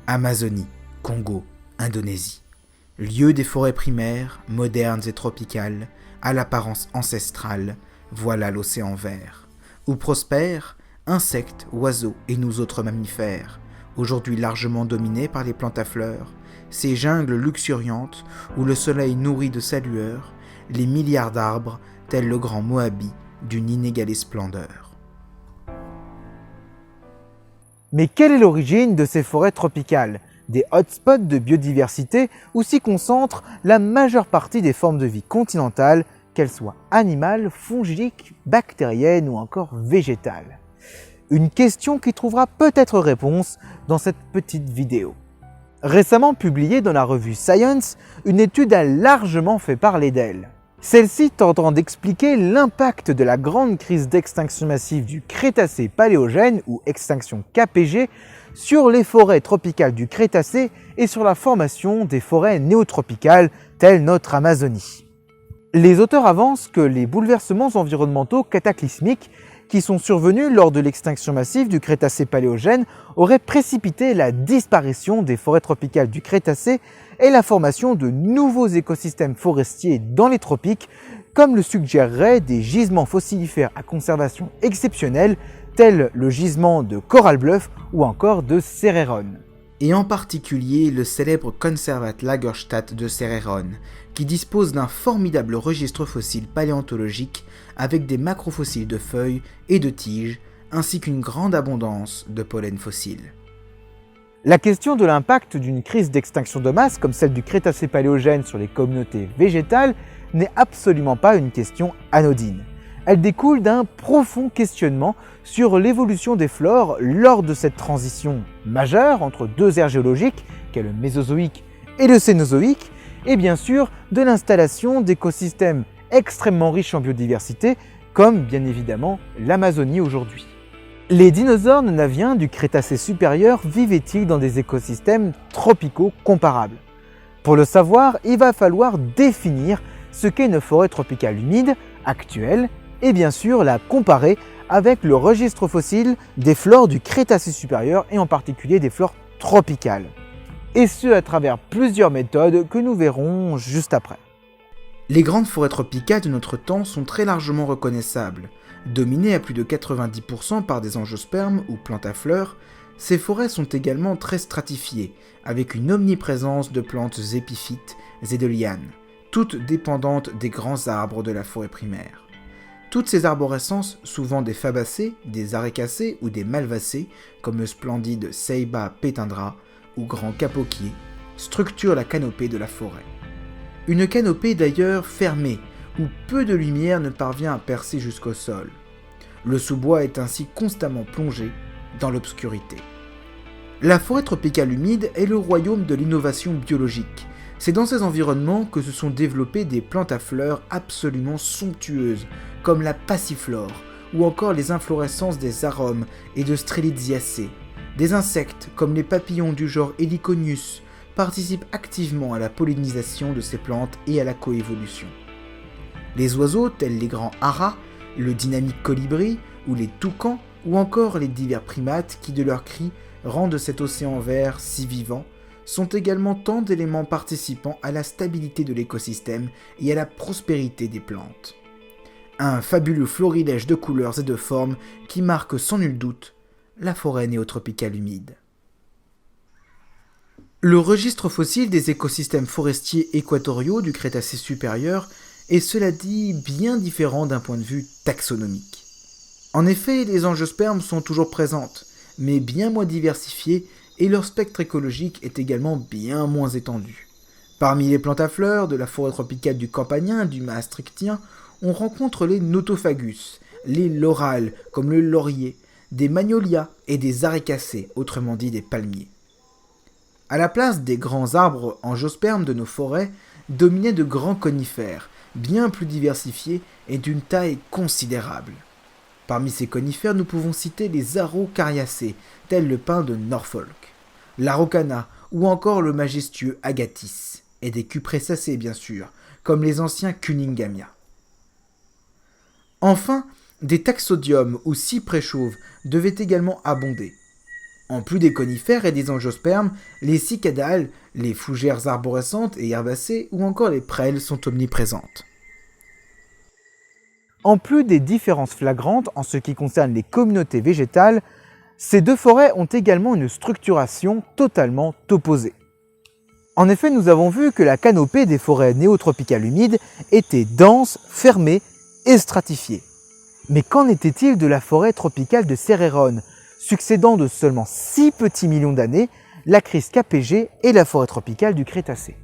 Amazonie, Congo, Indonésie. Lieu des forêts primaires, modernes et tropicales, à l'apparence ancestrale, voilà l'océan vert, où prospèrent insectes, oiseaux et nous autres mammifères, aujourd'hui largement dominés par les plantes à fleurs, ces jungles luxuriantes où le soleil nourrit de sa lueur les milliards d'arbres, tels le grand Moabi d'une inégalée splendeur. Mais quelle est l'origine de ces forêts tropicales, des hotspots de biodiversité où s'y concentre la majeure partie des formes de vie continentales, qu'elles soient animales, fongiques, bactériennes ou encore végétales? Une question qui trouvera peut-être réponse dans cette petite vidéo. Récemment publiée dans la revue Science, une étude a largement fait parler d'elle. Celle-ci tentant d'expliquer l'impact de la grande crise d'extinction massive du Crétacé-Paléogène ou extinction KPG sur les forêts tropicales du Crétacé et sur la formation des forêts néotropicales telles notre Amazonie. Les auteurs avancent que les bouleversements environnementaux cataclysmiques qui sont survenus lors de l'extinction massive du Crétacé-Paléogène auraient précipité la disparition des forêts tropicales du Crétacé et la formation de nouveaux écosystèmes forestiers dans les tropiques, comme le suggéreraient des gisements fossilifères à conservation exceptionnelle, tels le gisement de Coral Bluff ou encore de Céréron. Et en particulier le célèbre Conservat Lagerstätte de Céréron, qui dispose d'un formidable registre fossile paléontologique avec des macrofossiles de feuilles et de tiges, ainsi qu'une grande abondance de pollen fossile. La question de l'impact d'une crise d'extinction de masse comme celle du Crétacé-Paléogène sur les communautés végétales n'est absolument pas une question anodine. Elle découle d'un profond questionnement sur l'évolution des flores lors de cette transition majeure entre deux ères géologiques, qu'est le Mésozoïque et le Cénozoïque, et bien sûr de l'installation d'écosystèmes extrêmement riches en biodiversité, comme bien évidemment l'Amazonie aujourd'hui. Les dinosaures nonaviens du Crétacé supérieur vivaient-ils dans des écosystèmes tropicaux comparables? Pour le savoir, il va falloir définir ce qu'est une forêt tropicale humide actuelle et bien sûr la comparer avec le registre fossile des flores du Crétacé supérieur et en particulier des flores tropicales. Et ce à travers plusieurs méthodes que nous verrons juste après. Les grandes forêts tropicales de notre temps sont très largement reconnaissables. Dominées à plus de 90% par des angiospermes ou plantes à fleurs, ces forêts sont également très stratifiées, avec une omniprésence de plantes épiphytes et de lianes, toutes dépendantes des grands arbres de la forêt primaire. Toutes ces arborescences, souvent des fabacées, des arécacées ou des malvacées, comme le splendide Ceiba pétindra ou grand capoquier, structurent la canopée de la forêt. Une canopée d'ailleurs fermée, où peu de lumière ne parvient à percer jusqu'au sol. Le sous-bois est ainsi constamment plongé dans l'obscurité. La forêt tropicale humide est le royaume de l'innovation biologique. C'est dans ces environnements que se sont développées des plantes à fleurs absolument somptueuses, comme la passiflore, ou encore les inflorescences des aromes et de strelitziacées. Des insectes, comme les papillons du genre Heliconius, participent activement à la pollinisation de ces plantes et à la coévolution. Les oiseaux, tels les grands haras, le dynamique colibri, ou les toucans, ou encore les divers primates qui, de leurs cris, rendent cet océan vert si vivant, sont également tant d'éléments participant à la stabilité de l'écosystème et à la prospérité des plantes. Un fabuleux florilège de couleurs et de formes qui marque sans nul doute la forêt néotropicale humide. Le registre fossile des écosystèmes forestiers équatoriaux du Crétacé supérieur est cela dit bien différent d'un point de vue taxonomique. En effet, les angiospermes sont toujours présentes, mais bien moins diversifiées et leur spectre écologique est également bien moins étendu. Parmi les plantes à fleurs de la forêt tropicale du Campagnen, du Maastrichtien, on rencontre les Notophagus, les laurales comme le laurier, des magnolias et des arécacées, autrement dit des palmiers. À la place des grands arbres angiospermes de nos forêts, dominaient de grands conifères, bien plus diversifiés et d'une taille considérable. Parmi ces conifères, nous pouvons citer les araucariacées, tels le pin de Norfolk, l'araucana ou encore le majestueux agathis, et des cupressacées bien sûr, comme les anciens cunningamia. Enfin, des taxodiums ou cyprès chauves devaient également abonder. En plus des conifères et des angiospermes, les cicadales, les fougères arborescentes et herbacées ou encore les prêles sont omniprésentes. En plus des différences flagrantes en ce qui concerne les communautés végétales, ces deux forêts ont également une structuration totalement opposée. En effet, nous avons vu que la canopée des forêts néotropicales humides était dense, fermée et stratifiée. Mais qu'en était-il de la forêt tropicale de Cérérones, succédant de seulement 6 petits millions d'années, la crise KPG et la forêt tropicale du Crétacé?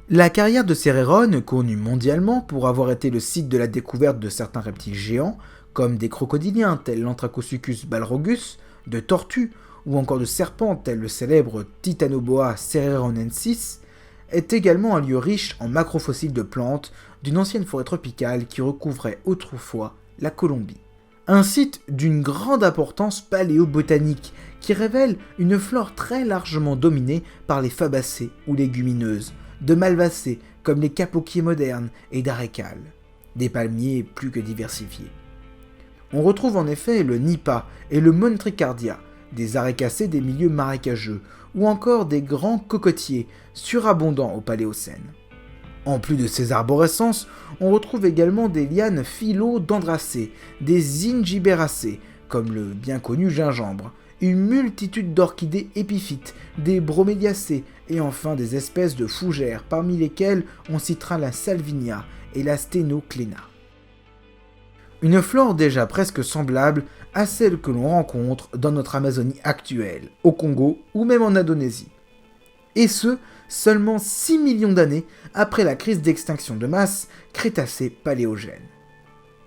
La carrière de Cérérones, connue mondialement pour avoir été le site de la découverte de certains reptiles géants, comme des crocodiliens tels l'Anthracosuchus balrogus, de tortues ou encore de serpents tels le célèbre Titanoboa cereronensis, est également un lieu riche en macrofossiles de plantes d'une ancienne forêt tropicale qui recouvrait autrefois la Colombie. Un site d'une grande importance paléobotanique qui révèle une flore très largement dominée par les fabacées ou légumineuses, de malvacées comme les capoquiers modernes et d'arécales, des palmiers plus que diversifiés. On retrouve en effet le nipa et le montricardia, des arécacées des milieux marécageux, ou encore des grands cocotiers surabondants au Paléocène. En plus de ces arborescences, on retrouve également des lianes phyllodendracées, des zingiberacées, comme le bien connu gingembre, une multitude d'orchidées épiphytes, des broméliacées et enfin des espèces de fougères, parmi lesquelles on citera la salvinia et la sténocléna. Une flore déjà presque semblable à celle que l'on rencontre dans notre Amazonie actuelle, au Congo ou même en Indonésie. Et ce, seulement 6 millions d'années après la crise d'extinction de masse Crétacé-Paléogène.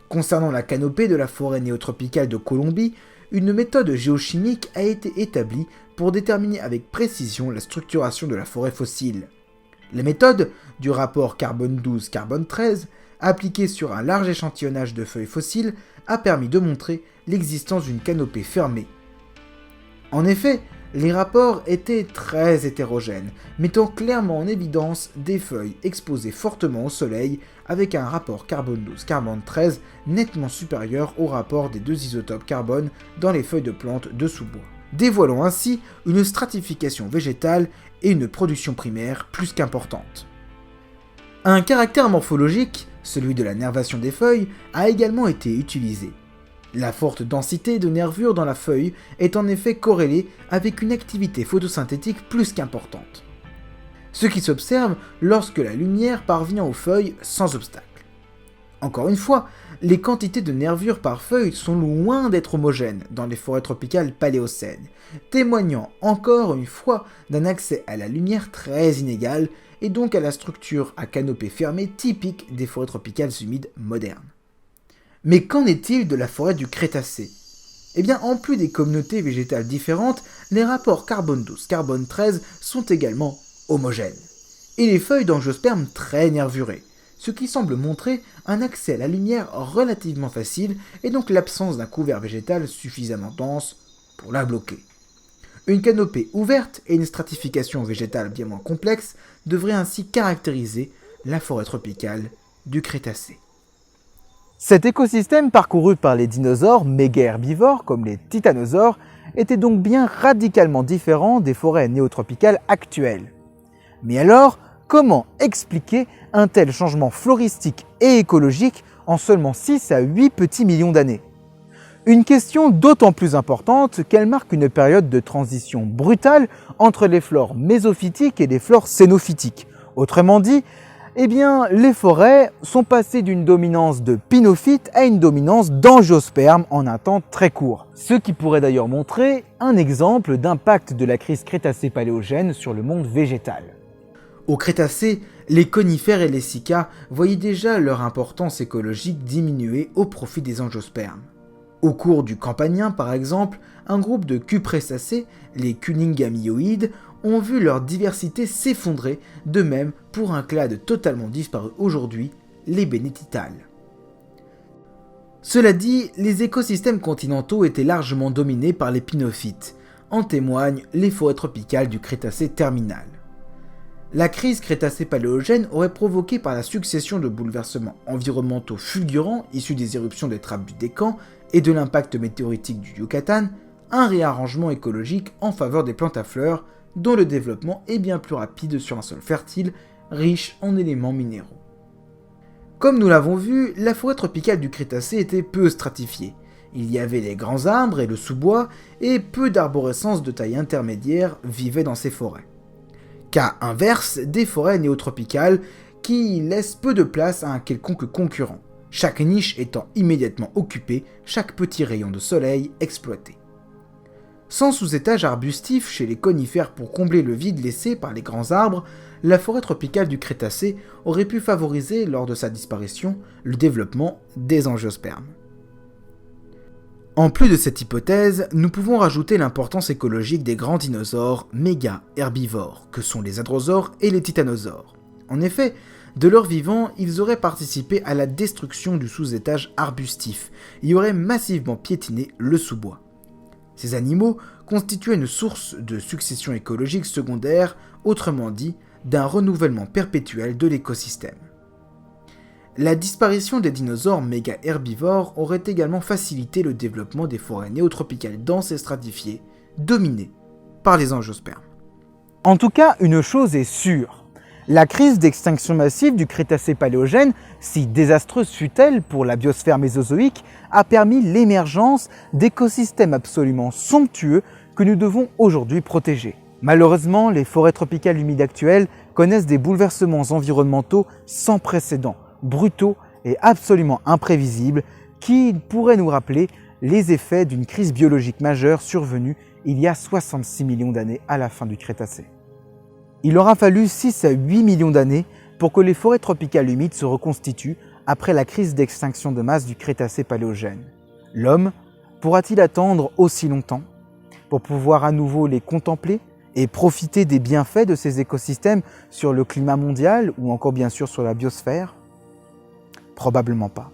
Concernant la canopée de la forêt néotropicale de Colombie, une méthode géochimique a été établie pour déterminer avec précision la structuration de la forêt fossile. La méthode du rapport carbone 12, carbone 13, appliquée sur un large échantillonnage de feuilles fossiles, a permis de montrer l'existence d'une canopée fermée. En effet, les rapports étaient très hétérogènes, mettant clairement en évidence des feuilles exposées fortement au soleil avec un rapport carbone 12, carbone 13 nettement supérieur au rapport des deux isotopes carbone dans les feuilles de plantes de sous-bois, dévoilant ainsi une stratification végétale et une production primaire plus qu'importante. Un caractère morphologique, celui de la nervation des feuilles, a également été utilisé. La forte densité de nervures dans la feuille est en effet corrélée avec une activité photosynthétique plus qu'importante. Ce qui s'observe lorsque la lumière parvient aux feuilles sans obstacle. Encore une fois, les quantités de nervures par feuille sont loin d'être homogènes dans les forêts tropicales paléocènes, témoignant encore une fois d'un accès à la lumière très inégal et donc à la structure à canopée fermée typique des forêts tropicales humides modernes. Mais qu'en est-il de la forêt du Crétacé ? Eh bien, en plus des communautés végétales différentes, les rapports carbone 12, carbone 13 sont également homogènes. Et les feuilles d'angiospermes très nervurées, ce qui semble montrer un accès à la lumière relativement facile et donc l'absence d'un couvert végétal suffisamment dense pour la bloquer. Une canopée ouverte et une stratification végétale bien moins complexe devraient ainsi caractériser la forêt tropicale du Crétacé. Cet écosystème parcouru par les dinosaures méga-herbivores comme les titanosaures était donc bien radicalement différent des forêts néotropicales actuelles. Mais alors, comment expliquer un tel changement floristique et écologique en seulement 6 à 8 petits millions d'années ? Une question d'autant plus importante qu'elle marque une période de transition brutale entre les flores mésophytiques et les flores cénophytiques. Autrement dit, les forêts sont passées d'une dominance de pinophytes à une dominance d'angiospermes en un temps très court. Ce qui pourrait d'ailleurs montrer un exemple d'impact de la crise Crétacé-Paléogène sur le monde végétal. Au Crétacé, les conifères et les cycas voyaient déjà leur importance écologique diminuer au profit des angiospermes. Au cours du Campanien, par exemple, un groupe de cupressacées, les cunningamioïdes, ont vu leur diversité s'effondrer, de même pour un clade totalement disparu aujourd'hui, les bénétitales. Cela dit, les écosystèmes continentaux étaient largement dominés par les pinophytes, en témoignent les forêts tropicales du Crétacé terminal. La crise Crétacé-Paléogène aurait provoqué par la succession de bouleversements environnementaux fulgurants issus des éruptions des trappes du Décan et de l'impact météoritique du Yucatan, un réarrangement écologique en faveur des plantes à fleurs, dont le développement est bien plus rapide sur un sol fertile, riche en éléments minéraux. Comme nous l'avons vu, la forêt tropicale du Crétacé était peu stratifiée. Il y avait les grands arbres et le sous-bois, et peu d'arborescences de taille intermédiaire vivaient dans ces forêts. Cas inverse des forêts néotropicales qui laissent peu de place à un quelconque concurrent, chaque niche étant immédiatement occupée, chaque petit rayon de soleil exploité. Sans sous-étage arbustif chez les conifères pour combler le vide laissé par les grands arbres, la forêt tropicale du Crétacé aurait pu favoriser, lors de sa disparition, le développement des angiospermes. En plus de cette hypothèse, nous pouvons rajouter l'importance écologique des grands dinosaures méga-herbivores, que sont les hadrosaures et les titanosaures. En effet, de leur vivant, ils auraient participé à la destruction du sous-étage arbustif et auraient massivement piétiné le sous-bois. Ces animaux constituaient une source de succession écologique secondaire, autrement dit, d'un renouvellement perpétuel de l'écosystème. La disparition des dinosaures méga-herbivores aurait également facilité le développement des forêts néotropicales denses et stratifiées, dominées par les angiospermes. En tout cas, une chose est sûre. La crise d'extinction massive du Crétacé paléogène, si désastreuse fut-elle pour la biosphère mésozoïque, a permis l'émergence d'écosystèmes absolument somptueux que nous devons aujourd'hui protéger. Malheureusement, les forêts tropicales humides actuelles connaissent des bouleversements environnementaux sans précédent, brutaux et absolument imprévisibles, qui pourraient nous rappeler les effets d'une crise biologique majeure survenue il y a 66 millions d'années à la fin du Crétacé. Il aura fallu 6 à 8 millions d'années pour que les forêts tropicales humides se reconstituent après la crise d'extinction de masse du Crétacé paléogène. L'homme pourra-t-il attendre aussi longtemps pour pouvoir à nouveau les contempler et profiter des bienfaits de ces écosystèmes sur le climat mondial ou encore bien sûr sur la biosphère ? Probablement pas.